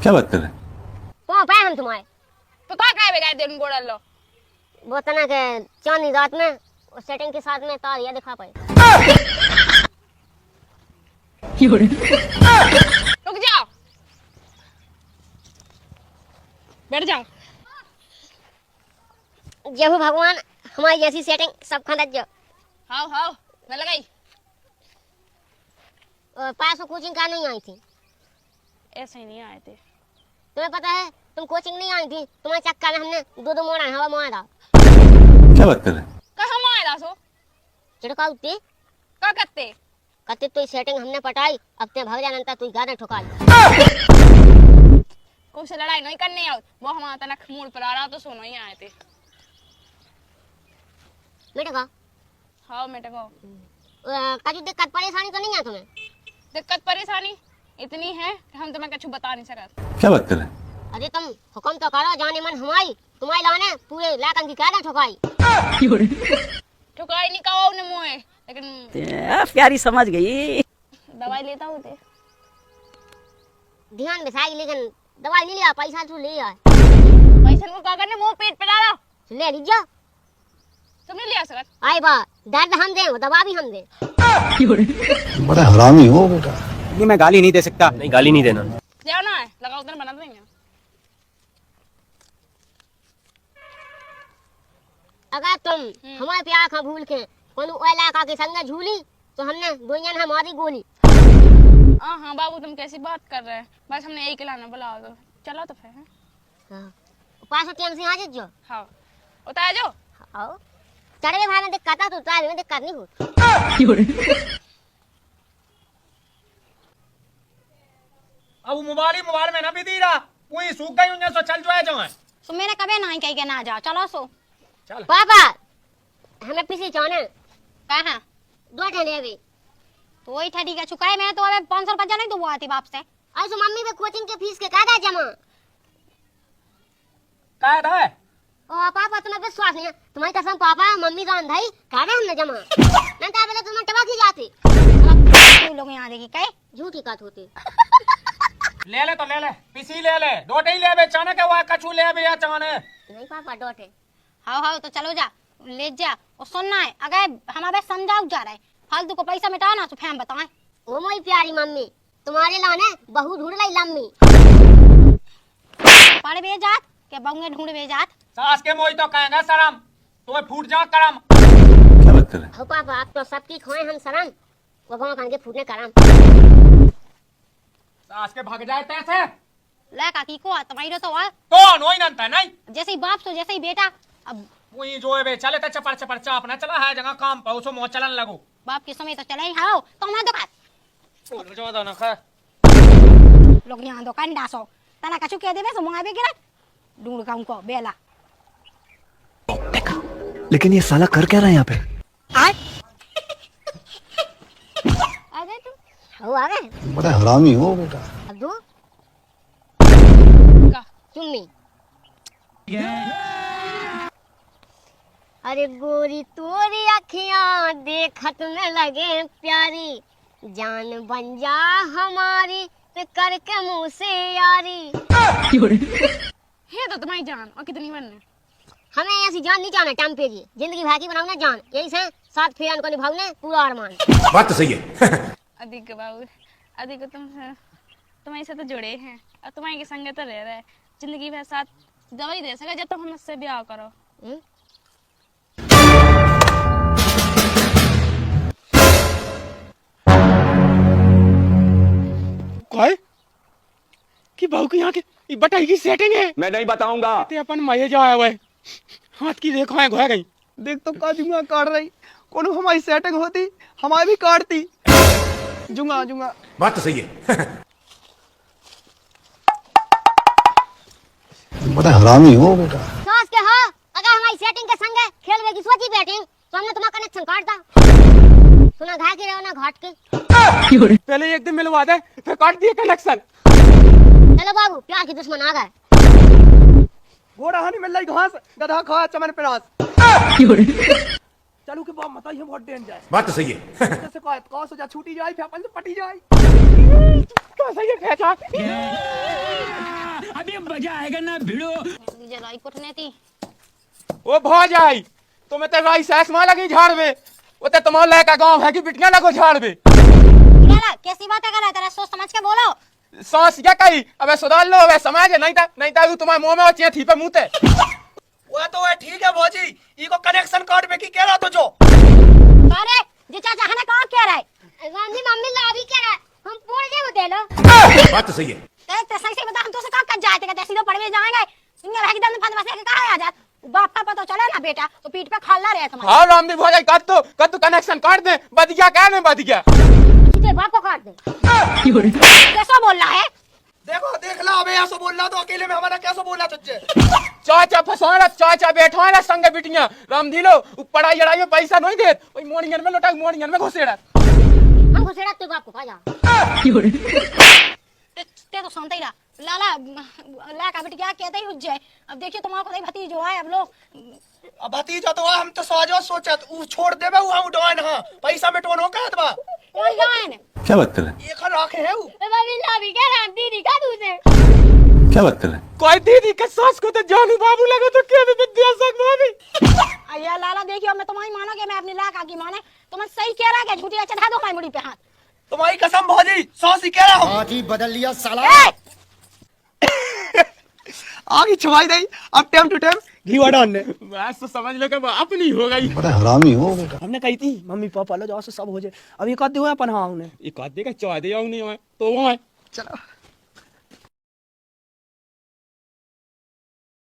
क्या बात कर रहे हैं? तो पाए हम तुम्हारे तो का कहे गए दिन गोड़ लो वो तना के चांदनी रात में और सेटिंग के साथ में तार ये दिखा पाए। रुक जाओ, बैठ जाओ। जय हो भगवान, हमारी जैसी सेटिंग सब खंडत जो। हाउ मैं लगाई। पास में कोचिंग का नहीं आई थी। ऐसे ही नहीं आए थे। तुम्हें पता है तुम कोचिंग नहीं आई थी, तुम्हारे चक्कर में हमने दो मोड़ा हवा मोड़ा था। क्या बात कर रहे हैं? कहाँ मारे दासो? चिड़का उठती का करते? कते तो सेटिंग हमने पटाई, अब ते भाग जाना तू गाना ठोका ली। कुछ लड़ाई नहीं करनी आओ, वो हमारा तनक मूड पर आ रहा तो सुनो ही आए थे। बेटा का हाँ बेटा को कभी दिक्कत परेशानी तो नहीं है तुम्हें? दिक्कत परेशानी इतनी है कि हम तुम्हें कुछ बता नहीं सकते। क्या बात कर रहे हैं? अरे तुम हुक्म तो करो, जाने मन हमारी तुम्हारी लाने पूरे लाकन की गाना ठोकाई। ठुकाई नहीं कहा उन्हें मुँह, लेकिन प्यारी समझ गई। दवाई लेता हूँ ते ध्यान बिठाई, लेकिन दवाई नहीं लिया, पैसा तू लिया। पैसा को क्या करने, मुँह पेट पे डालो। ले लीजिए। तुम नहीं लिया सकत? आई बा दर्द हम दे, दवा भी हम दे। बड़ा हरामी हो बेटा। नहीं मैं गाली नहीं दे सकता। नहीं गाली नहीं देना। जाओ ना, लगाओ उधर बना देंगे। अगर तुम हमारे प्यार का भूल के कोनो इलाका के संग झूली तो हमने दुनिया में हमारी गोली। हाँ बाबू तुम कैसी बात कर रहे हैं, बस हमने एक लाना बुलाओ तो चलो तो फिर। हाँ। पास टाइम से हाजिर जो। हाँ उतार जाओ। आओ चढ़े भाई में दिक्कत है तो उतार में दिक्कत नहीं होती। अब मोबाइल में ना भी दी रहा, वही सूख गई उन्हें सो चल जो है जो है। सो मेरे कबे नहीं कही के ना जाओ, चलो सो। चल पापा हमें पीछे जाने कहाँ? दो ठंडे अभी तो वही ठड़ी का चुका है, मैं तो अबे 500 रुपया नहीं दूँ आती बाप से। आज तो मम्मी पे कोचिंग के फीस के कागज जमा। क्या है? ओ पापा तुम्हें विश्वास नहीं है, तुम्हारी कसम पापा मम्मी का अंधाई कागज हमने जमा। मैं तो पहले तुम्हें टबा की जाती। तुम लोग यहाँ देखी कहे झूठी बात होती। ले ले तो ले ले, पीसी ले ले, डोटे ही ले बे, चाने के हुआ कछू ले बे या चाने। नहीं पापा डोटे। हाँ तो चलो जा, ले जा। और सुनना है, अगर हमारे समझाओ जा रहा है, फालतू को पैसा मिटाओ ना तो फिर हम बताएं। ओ मोई प्यारी मम्मी, तुम्हारे लाने बहू ढूंढ लाई लम्मी। पढ़ बे जात के बहुए ढूंढ बे जात। सास के मोई तो कहेंगे शर्म, तुम्हें फूट जा करम। क्या बात कर रहे हैं? हो पापा आप तो सबकी खोए हम शरण, वो गाँव खान के फूटने करम। सास के भाग जाए तैसे ले काकी को तुम्हारी तो है कौन वही नंता नहीं, जैसे ही बाप सो जैसे ही बेटा। अब वही जो है बे चले तो चपर चपर चाप ना चला है जगह काम पहुंचो मोह चलन लगो। बाप के समय तो चले ही हाओ तो हमारे दुकान बोल जो दो ना खा लोग यहाँ दुकान डासो तना कछु कह देबे सो मंगाबे गिरा ढूंढ का उनको बेला। लेकिन ये साला कर क्या रहा है यहाँ पे? आ गए तुम? हो आ गए? बड़ा हरामी हो बेटा। अब दो चुम्मी। अरे गोरी तोरी अखियां देखत में लगे प्यारी, जान बन जा हमारी ते करके मुँह से यारी। है तो तुम्हारी जान और कितनी बनने। हमें ऐसी जान नहीं चाहना, टाइम पे जी जिंदगी भागी बनाऊ ना जान, यही से साथ फेरन को निभाऊने पूरा अरमान। बात तो सही है। अधिक बाबू अधिक तुम्हारे साथ तो जुड़े हैं और तुम्हारे के संग तो रह रहे हैं, जिंदगी भर साथ दवाई दे सके जब तक हम मुझसे ब्याह करो। कोई कि बहू की यहाँ की बटाई की सेटिंग है। मैं नहीं बताऊंगा। ते अपन माये जाया हुआ है, हाथ की देखो है घोया गई। देख तो का जुंगा काट रही, कोनो हमारी सेटिंग होती हमारी भी काटती। जुंगा जुंगा बात तो सही है। बड़ा हरामी हो बेटा। सोच के हो अगर हमारी सेटिंग के संग खेल में की सोची बैटिंग तो हमने तुम्हारा कनेक्शन काट दा। सुना घा के रहो ना घाट के। पहले एक दिन मिलवा दे फिर काट दिए कनेक्शन। चलो बाबू प्यार के दुश्मन आ गए। घोड़ा हानि मिल रही घास, गधा खा चमन प्यास। चलो के बाप मताई हम बहुत डेंज जाए। बात तो सही है। जैसे कौ सो जा छूटी जाए फिर अपन से पटी जाए। कैसा ये फैचा अभी मजा आएगा ना भिड़ो। जलाई कुटने थी। ओ भौजाई तुम्हें तो राई सास मां लगी झाड़ में। वो तो तुम्हारा लड़का गांव है कि बिटिया लगो झाड़ में। लाला कैसी बातें कर रहा है, तेरा सोच समझ के बोलो। सांस क्या कही अबे सुधार लो अबे समाज नहीं था तुम्हारे मुंह में वो चिया थी पे मुंह ते। वो तो है ठीक है भौजी, इको कनेक्शन कार्ड में की कह रहा तो जो। अरे जी चाचा हने कहा कह रहा है। राम जी मम्मी लाभी क्या रहा है, हम बोल दे वो दे लो। बात तो सही है। देख ते सही से बता, हम तो से कहा कर जाते कहते सीधे पढ़वे जाएंगे। इनने रह के दम फंद बसे के कहा आ जात। बाप का पता चले ना बेटा तो पीठ पे खाला रहे तुम्हारे। हाँ रामदी भौजाई कद तो कनेक्शन काट दे बदिया क्या नहीं बदिया। तेरे बाप को काट दे। कैसा बोल रहा है? देखो देख ला, अबे ऐसा बोल रहा तो अकेले में हमारा कैसे बोला तुझे। चाचा फसाना चाचा बैठवाना संग बिटिया रामदीलो पढ़ाई लड़ाई में पैसा नहीं देत ओई मोनियन में लोटा मोनियन में घुसेड़ा। हम घुसेड़ा तेरे बाप को खा जा। ते तो सुनते ही रहा लाला। ला का बिटिया कहते ही उठ जाए। अब देखिए तुम्हारा कोई भतीजो है अब लोग। अब भतीजा तो हम तो साजो सोचत उ छोड़ देबे उ हम डोन हां पैसा में टोन हो कहत बा। कौन गायन? क्या बात कर रहे हैं? एक राखे है उ। मम्मी लाभी क्या रहा दीदी का दूसरे। क्या बात कर रहे हैं? कोई दीदी के सास को तो जानू बाबू लगे तो क्या विद्या सक भाभी। अया लाला देखियो मैं तुम्हारी मानो कि मैं अपनी लाका की माने। तुम सही कह रहा है कि झूठी चढ़ा दो हमारी मुड़ी पे हाथ। तुम्हारी कसम भौजी सॉस ही कह रहा हूं। पार्टी बदल लिया साला। आगे छवाई दई अब टाइम टू टाइम घी डालने बस तो समझ लो कि अपनी हो गई। बड़ा हरामी हो बेटा। हमने कही थी मम्मी पापा लो जाओ सब हो जाए। अब ये कहते हुए अपन हाँ उन्हें ये कहते का चाह दे नहीं तो वो है। चलो